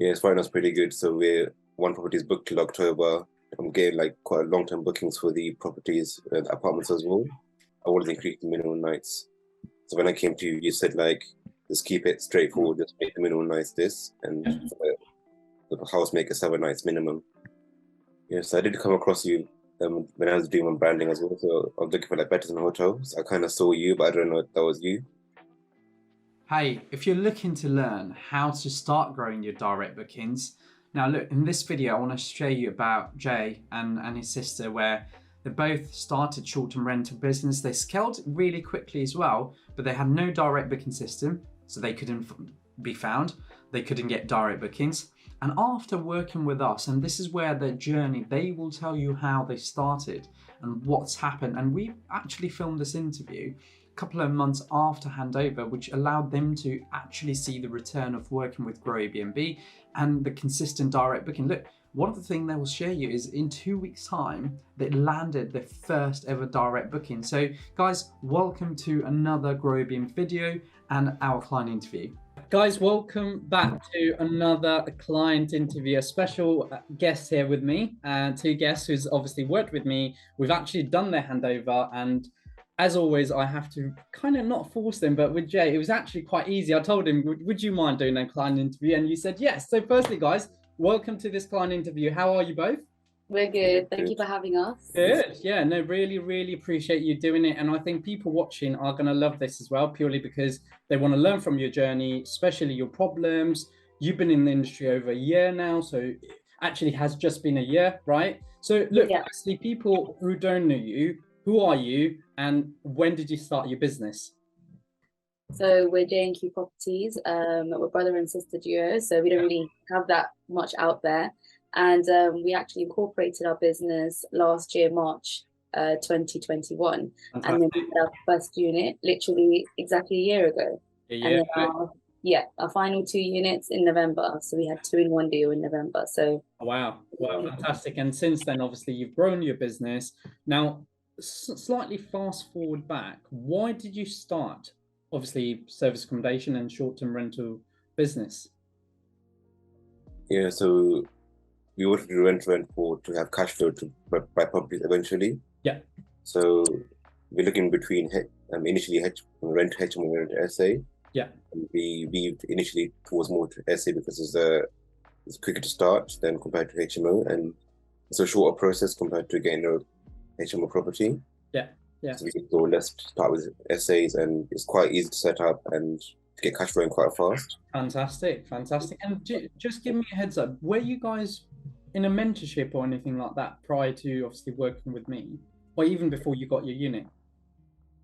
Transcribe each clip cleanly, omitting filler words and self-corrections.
Yeah, it's right now it's pretty good. So we're one property is booked till October. I'm getting like quite long-term bookings for the properties, the apartments as well. I was increasing minimum nights. So when I came to you, you said like, just keep it straightforward, just make the minimum nights this, and the house make it 7 nights minimum. Yeah, so I did come across you when I was doing my branding as well. So I was looking for like better than hotels. I kind of saw you, but I don't know if that was you. Hey, if you're looking to learn how to start growing your direct bookings, now look, in this video, I want to show you about Jay and his sister, where they both started short-term rental business. They scaled really quickly as well, but they had no direct booking system, so they couldn't be found. They couldn't get direct bookings. And after working with us, and this is where their journey, they will tell you how they started and what's happened. And we actually filmed this interview couple of months after handover, which allowed them to actually see the return of working with Grow Airbnb and the consistent direct booking. Look, one of the things they will share you is in 2 weeks' time, they landed their first ever direct booking. So guys, welcome to another Grow Airbnb video and our client interview. Guys, welcome back to another client interview. A special guest here with me, two guests who's obviously worked with me. We've actually done their handover, and as always, I have to kind of not force them, but with Jay, it was actually quite easy. I told him, would you mind doing a client interview? And you said yes. So firstly, guys, welcome to this client interview. How are you both? We're good. Thank you for having us. Good. Yeah, no, really appreciate you doing it. And I think people watching are going to love this as well, purely because they want to learn from your journey, especially your problems. You've been in the industry over a year now, so it actually has just been a year, right? So look, firstly, people who don't know you, who are you and when did you start your business? So we're J&Q Properties. We're brother and sister duo, so we don't really have that much out there. And we actually incorporated our business last year, March 2021. Fantastic. And then we had our first unit literally exactly a year ago. And then our final 2 units in November. So we had 2 in 1 deal in November. So wow, fantastic. And since then, obviously, you've grown your business. Now, slightly fast forward back, why did you start obviously service accommodation and short-term rental business? Yeah, so we wanted to rent to have cash flow to buy properties eventually. Yeah. So we're looking between initially rent HMO and rent SA. Yeah. And we moved initially towards more to SA because it's quicker to start than compared to HMO, and it's a shorter process compared to getting a HMO property. Yeah. So we can go let's start with SAs, and it's quite easy to set up and to get cash flowing quite fast. Fantastic. And just give me a heads up, were you guys in a mentorship or anything like that prior to obviously working with me, or even before you got your unit?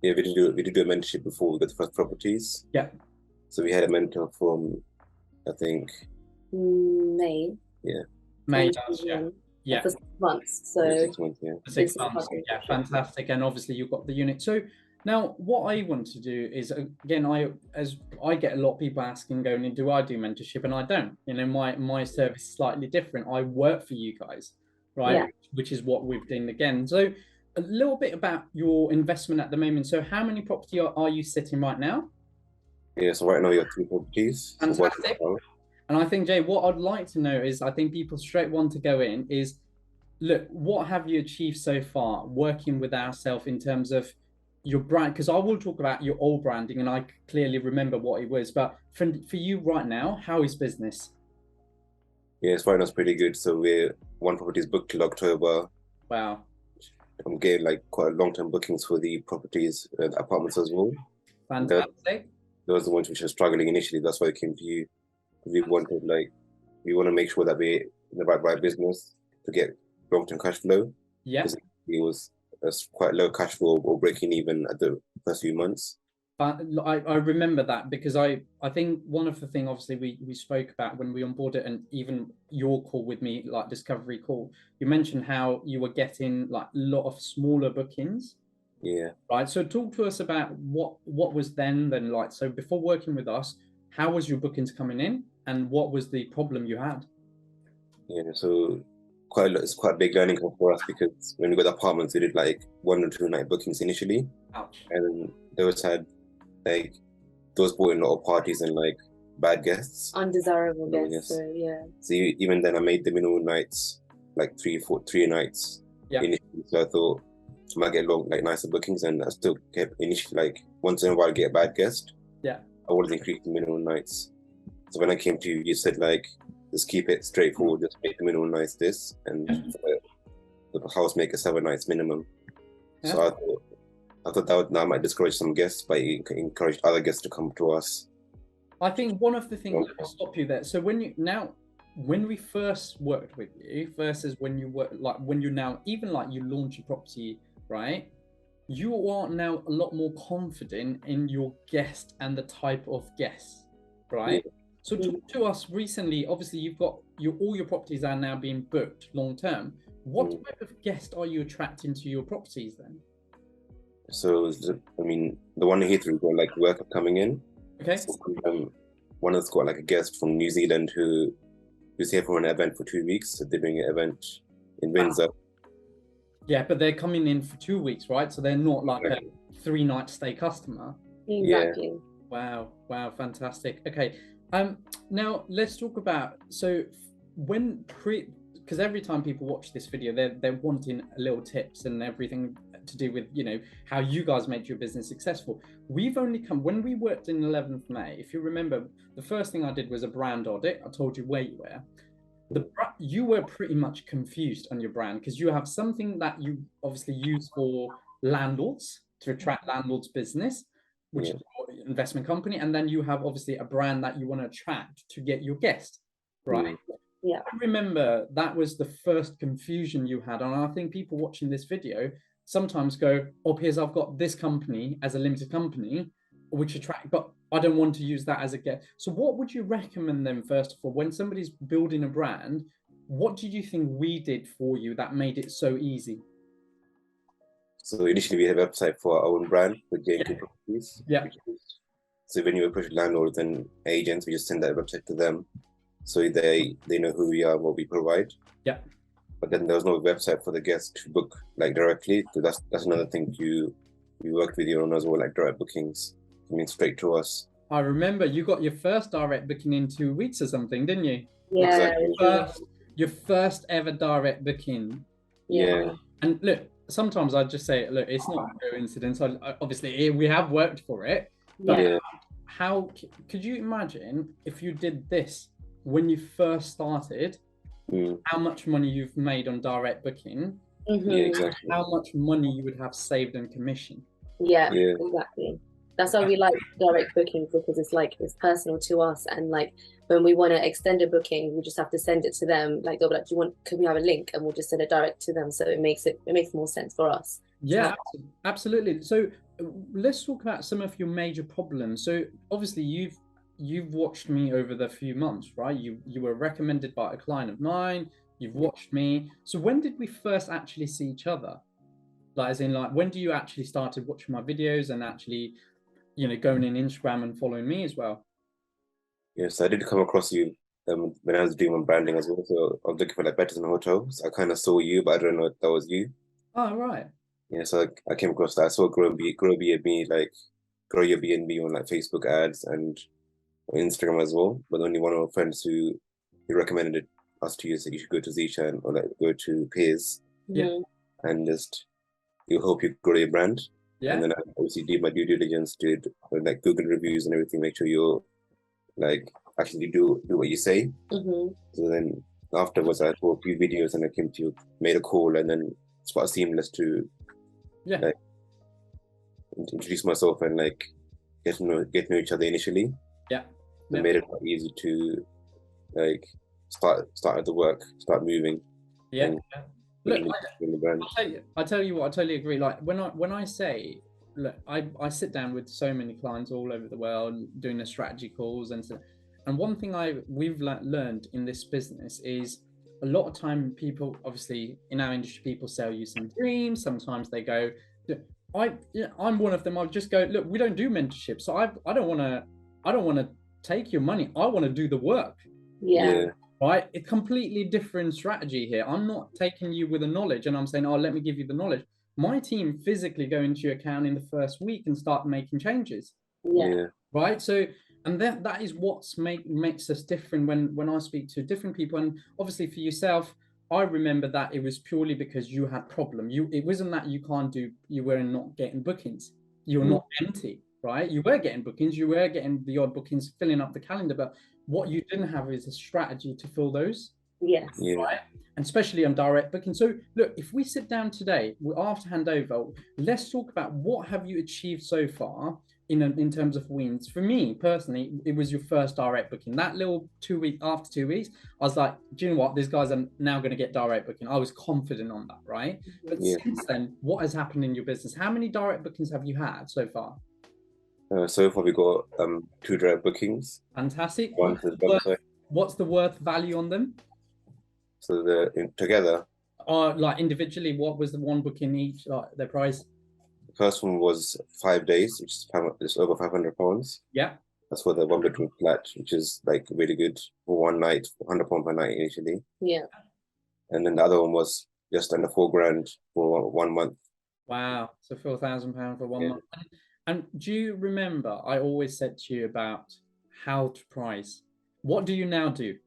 Yeah, we did do a mentorship before we got the first properties. Yeah. So we had a mentor from, I think, May. Yeah. May last year. Yeah. For 6 months. So yeah, 6 months, yeah. 6 months. Yeah, fantastic. And obviously you've got the unit. So now what I want to do is, again, I get a lot of people asking, going, do I do mentorship? And I don't. You know, my service is slightly different. I work for you guys, right? Yeah. Which is what we've done again. So a little bit about your investment at the moment. So how many property are you sitting right now? Yeah, so right now you have 2 properties. Fantastic. And I think, Jay, what I'd like to know is, I think people straight want to go in is, look, what have you achieved so far working with ourselves in terms of your brand? Because I will talk about your old branding and I clearly remember what it was. But for you right now, how is business? Yeah, right now it's pretty good. So we're one property is booked till October. Wow. I'm getting like quite long-term bookings for the properties, the apartments as well. Fantastic. Those are the ones which are struggling initially. That's why I came to you. We want to make sure that we're in the right business to get long-term cash flow. Yeah. It was quite low cash flow or breaking even at the first few months. I remember that because I think one of the things obviously we spoke about when we onboarded, and even your call with me, like discovery call, you mentioned how you were getting like a lot of smaller bookings. Yeah. Right. So talk to us about what was then like, so before working with us, how was your bookings coming in and what was the problem you had? Yeah, so it's quite a big learning curve for us, because when we got the apartments, we did like 1 or 2 night bookings initially. Ouch. And then those brought in a lot of parties, and like bad guests. Undesirable So, guests. yes. So yeah. So even then, I made the minimum nights like three nights initially. So I thought I might get long, like nicer bookings, and I still kept initially like once in a while get a bad guest. Yeah. I always increased the minimum nights. So when I came to you, you said like just keep it straightforward, just make the minimum nights this, and for the house make it 7 nights minimum. Yeah. So I thought that might discourage some guests, but it encouraged other guests to come to us. I think one of the things that will stop you there. So when we first worked with you versus when you work, like when you now, even like you launch a property, right? You are now a lot more confident in your guest and the type of guests, right? Yeah. So talk to us recently. Obviously, you've got all your properties are now being booked long term. What type of guest are you attracting to your properties then? So I mean, the one in Heathrow got like worker coming in. Okay. So, one has got like a guest from New Zealand who's here for an event for 2 weeks. So they're doing an event in Windsor. Yeah, but they're coming in for 2 weeks, right? So they're not like a 3-night stay customer. Exactly. Yeah. Wow, fantastic. Okay. Now let's talk about, so because every time people watch this video, they're wanting little tips and everything to do with, how you guys make your business successful. We've only when we worked in 11th May, if you remember, the first thing I did was a brand audit. I told you where you were. You were pretty much confused on your brand because you have something that you obviously use for landlords to attract landlords' business, which is your investment company, and then you have obviously a brand that you want to attract to get your guest, right? Yeah. I remember that was the first confusion you had, and I think people watching this video sometimes go, "Oh, Piers, I've got this company as a limited company, which attract, but I don't want to use that as a guest." So what would you recommend them, first of all, when somebody's building a brand? What do you think we did for you that made it so easy? So initially we had a website for our own brand with J&K Properties. Yeah. So when you approach landlords and agents, we just send that website to them, so they know who we are and what we provide. Yeah. But then there was no website for the guest to book like directly. So that's another thing we worked with you on as well, like direct bookings coming straight to us. I remember you got your first direct booking in 2 weeks or something, didn't you? Yeah. Exactly. Your first ever direct booking. Yeah. And look, sometimes I just say, look, it's not a coincidence. Obviously, we have worked for it. But Yeah. how could you imagine if you did this when you first started? How much money you've made on direct booking? Yeah, exactly. How much money you would have saved in commission? Yeah, exactly. That's why we like direct bookings, because it's personal to us, and like when we want to extend a booking, we just have to send it to them. Like they'll be like, can we have a link? And we'll just send it direct to them. So it makes more sense for us. Yeah, absolutely. So let's talk about some of your major problems. So obviously you've watched me over the few months, right? You were recommended by a client of mine. You've watched me. So when did we first actually see each other? Like, as in, like, when do you actually started watching my videos and actually, going in Instagram and following me as well? Yes, I did come across you when I was doing my branding as well. So I was looking for like betters in hotels. I kind of saw you, but I don't know if that was you. Oh, right. Yeah, so I came across that. I saw grow B&B, like grow your B&B on like Facebook ads and on Instagram as well. But only one of our friends who recommended us to use that you should go to Zishan or like go to Piers. Yeah. And just you hope you grow your brand. Yeah. And then I obviously did my due diligence, did like Google reviews and everything, make sure you're like actually do what you say. So then afterwards I saw a few videos and I came to you, made a call, and then it's quite seamless to like introduce myself and like get to know each other initially. It made it quite easy to like start the work, start moving. Look, I tell you what, I totally agree. Like when I say, look, I sit down with so many clients all over the world doing the strategy calls, and one thing we've learned in this business is a lot of time people, obviously in our industry, people sell you some dreams. Sometimes they go, I'm one of them. I'll just go, look, we don't do mentorship, so I don't want to take your money. I want to do the work. Right? A completely different strategy here. I'm not taking you with the knowledge and I'm saying, oh, let me give you the knowledge. My team physically go into your account in the first week and start making changes. Right? So And that is what's makes us different when I speak to different people. And obviously for yourself, I remember that it was purely because you had problem. It wasn't that you were not getting bookings. You were not empty, right? You were getting bookings, you were getting the odd bookings, filling up the calendar, but what you didn't have is a strategy to fill those. Yes. Yeah. Right? And especially on direct booking. So look, if we sit down today, after handover, let's talk about what have you achieved so far in terms of wins. For me personally, it was your first direct booking. That little 2 week after 2 weeks, I was like, do you know what? These guys are now going to get direct booking. I was confident on that, right? But since then, what has happened in your business? How many direct bookings have you had so far? So far we got 2 direct bookings. Fantastic. One to the website. What's the worth value on them? So together. Like individually, what was the one booking each, like their price? The first one was 5 days, which is just over £500. Yeah. That's for the 1 bedroom flat, which is like really good for one night, £100 per night initially. Yeah. And then the other one was just under £4,000 for 1 month. Wow. So £4,000 for 1 month. And do you remember I always said to you about how to price? What do you now do?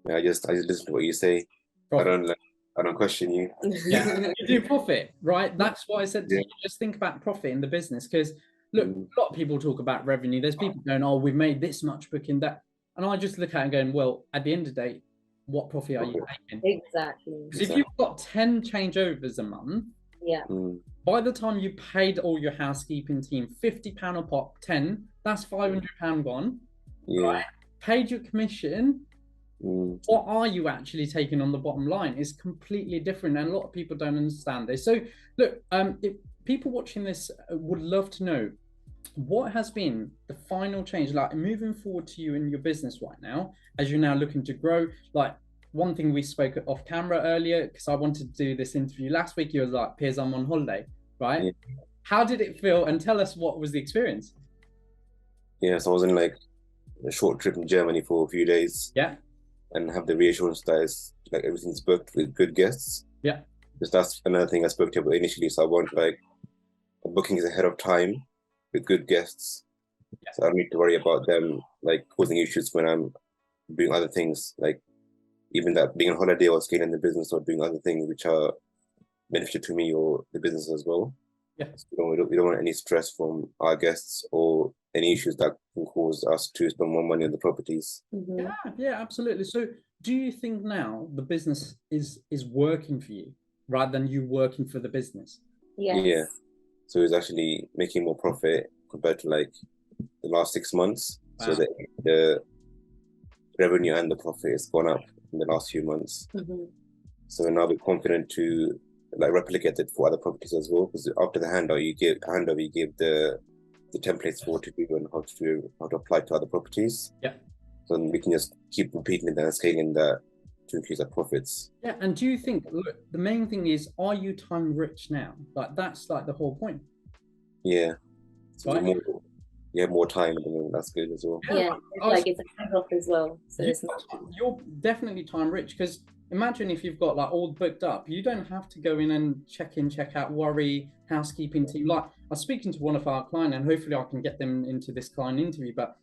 Yeah, I just listen to what you say. Profit. I don't question you. Yeah, you do profit, right? That's what I said to you. Just think about profit in the business, because look, a lot of people talk about revenue. There's people going, "Oh, we've made this much booking that," and I just look at it and going, "Well, at the end of the day, what profit are you making?" Exactly. Because if you've got 10 changeovers a month, by the time you paid all your housekeeping team £50 a pop, 10, that's £500 gone. Right? Paid your commission. What are you actually taking on the bottom line is completely different, and a lot of people don't understand this. So look, if people watching this would love to know what has been the final change, like moving forward to you in your business right now, as you're now looking to grow. Like one thing we spoke off camera earlier, because I wanted to do this interview last week, you were like, Piers, I'm on holiday, right? How did it feel? And tell us, what was the experience? So I was in like a short trip in Germany for a few days. Yeah. And have the reassurance that it's like everything's booked with good guests. Yeah. Because that's another thing I spoke to you about initially. So I want like bookings ahead of time with good guests. Yeah. So I don't need to worry about them like causing issues when I'm doing other things, like even that being on holiday or scaling the business or doing other things which are beneficial to me or the business as well. Yeah. So we don't want any stress from our guests or any issues that can cause us to spend more money on the properties. Yeah, absolutely. So do you think now the business is working for you rather than you working for the business? Yes. Yeah. So it's actually making more profit compared to like the last 6 months. Wow. So the revenue and the profit has gone up in the last few months. So now we're confident to like replicate it for other properties as well, because after the handover you give the templates for what to do and how to apply to other properties. Yeah. So we can just keep repeating it and scaling that to increase our profits. Yeah. And do you think, look, the main thing is, are you time rich now? Like that's like the whole point. Yeah. So right? You have more time, and that's good as well. Yeah, like it's a handoff as well. So you're definitely time rich, because imagine if you've got like all booked up, you don't have to go in and check in, check out, worry, housekeeping team. Like I was speaking to one of our clients, and hopefully I can get them into this client interview, but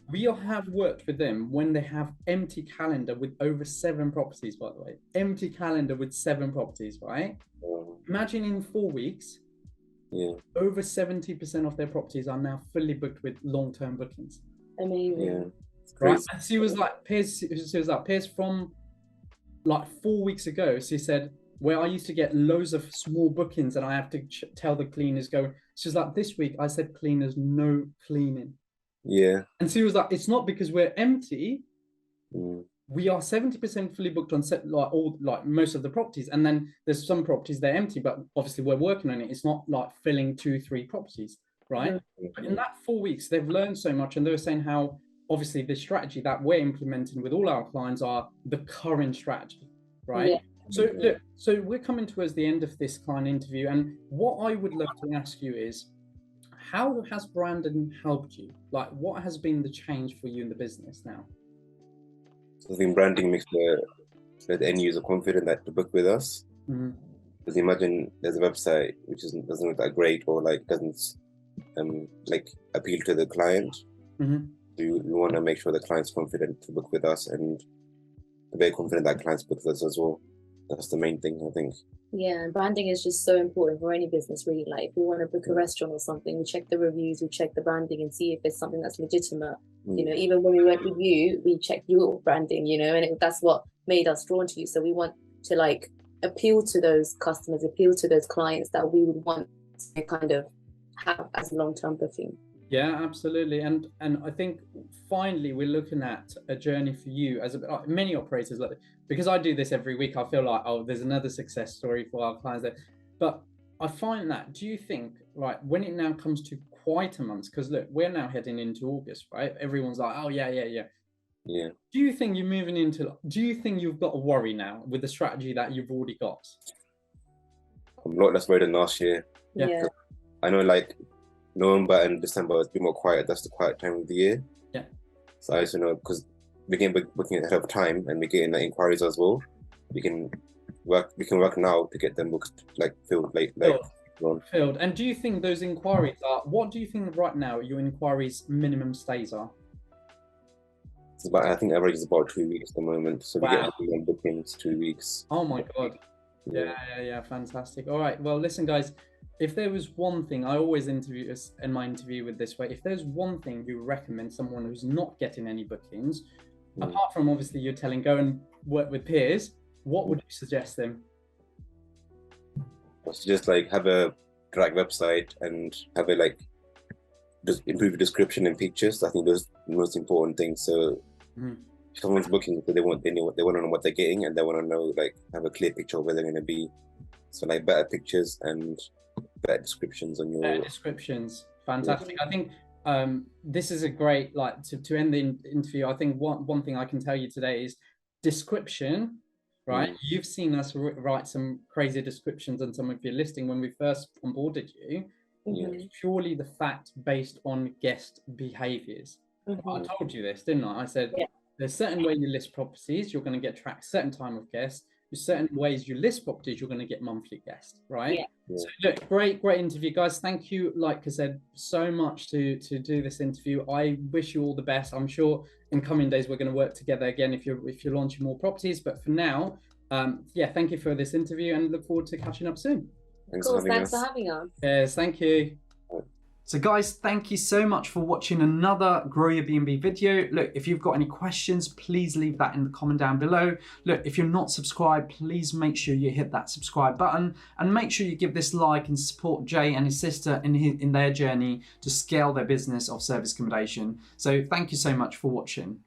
we have worked with them when they have empty calendar with over 7 properties, by the way, empty calendar with 7 properties, right? Imagine in 4 weeks, over 70% of their properties are now fully booked with long-term bookings. Amazing. Yeah. Right. And she was like, Piers, from like 4 weeks ago, she said, where I used to get loads of small bookings and I have to tell the cleaners go. She's like, this week I said cleaners, no cleaning. Yeah. And she was like, it's not because we're empty. We are 70% fully booked on like most of the properties, and then there's some properties they're empty, but obviously we're working on it. It's not like filling 2-3 properties, right? But in that 4 weeks, they've learned so much, and they were saying how obviously the strategy that we're implementing with all our clients are the current strategy, right? So look, so we're coming towards the end of this client interview, and what I would love to ask you is, how has branding helped you? Like, what has been the change for you in the business now? I think branding makes the end user confident that to book with us. Because imagine there's a website which doesn't look that great, or like doesn't like appeal to the client. We want to make sure the client's confident to book with us, and very confident that clients book with us as well. That's the main thing, I think. Yeah, and branding is just so important for any business, really. Like, if we want to book a restaurant or something, we check the reviews, we check the branding, and see if it's something that's legitimate. You know, even when we went with you, we checked your branding, you know, and that's what made us drawn to you. So we want to like appeal to those customers, appeal to those clients that we would want to kind of have as a long-term booking. Yeah, absolutely. And I think finally we're looking at a journey for you as many operators, like, because I do this every week, I feel like, oh, there's another success story for our clients there. But I find that, do you think, right, when it now comes to quieter months, because look, we're now heading into August, right? Everyone's like, oh yeah. Yeah. Do you think you're moving into, do you think you've got a worry now with the strategy that you've already got? I'm a lot less worried than last year. Yeah. I know, like, November and December is a bit more quiet. That's the quiet time of the year. Yeah. So I also know, because we can booking ahead of time and we're getting the inquiries as well. We can work now to get them booked, like filled late. Filled. And do you think those inquiries are, what do you think right now your inquiries minimum stays are? It's about, I think average is about 2 weeks at the moment. So we get bookings 2 weeks. Oh my God. Yeah, fantastic. All right, well, listen guys, if there was one thing, I always interview us in my interview with this way, if there's one thing you recommend someone who's not getting any bookings, apart from obviously you're telling go and work with Piers, what would you suggest them? So just like have a drag website and have a just improve your description and pictures. I think those are the most important things. So if someone's booking, they want to know what they're getting, and they want to know, like, have a clear picture of where they're going to be. So like better pictures and better descriptions on your descriptions. Fantastic. I think this is a great, like, to end the interview. I think one thing I can tell you today is description, right? You've seen us write some crazy descriptions on some of your listing when we first onboarded you. It's purely the fact based on guest behaviors. I told you this, didn't I? I said there's certain way you list properties, you're going to get tracked certain time of guests. There's certain ways you list properties, you're going to get monthly guests, right? So look, great interview, guys. Thank you, like I said, so much to do this interview. I wish you all the best. I'm sure in coming days we're going to work together again if you're launching more properties. But for now, thank you for this interview and look forward to catching up soon. Thanks for having us. Yes, thank you. So guys, thank you so much for watching another Grow Your B&B video. Look, if you've got any questions, please leave that in the comment down below. Look, if you're not subscribed, please make sure you hit that subscribe button and make sure you give this like and support Jay and his sister in their journey to scale their business of service accommodation. So thank you so much for watching.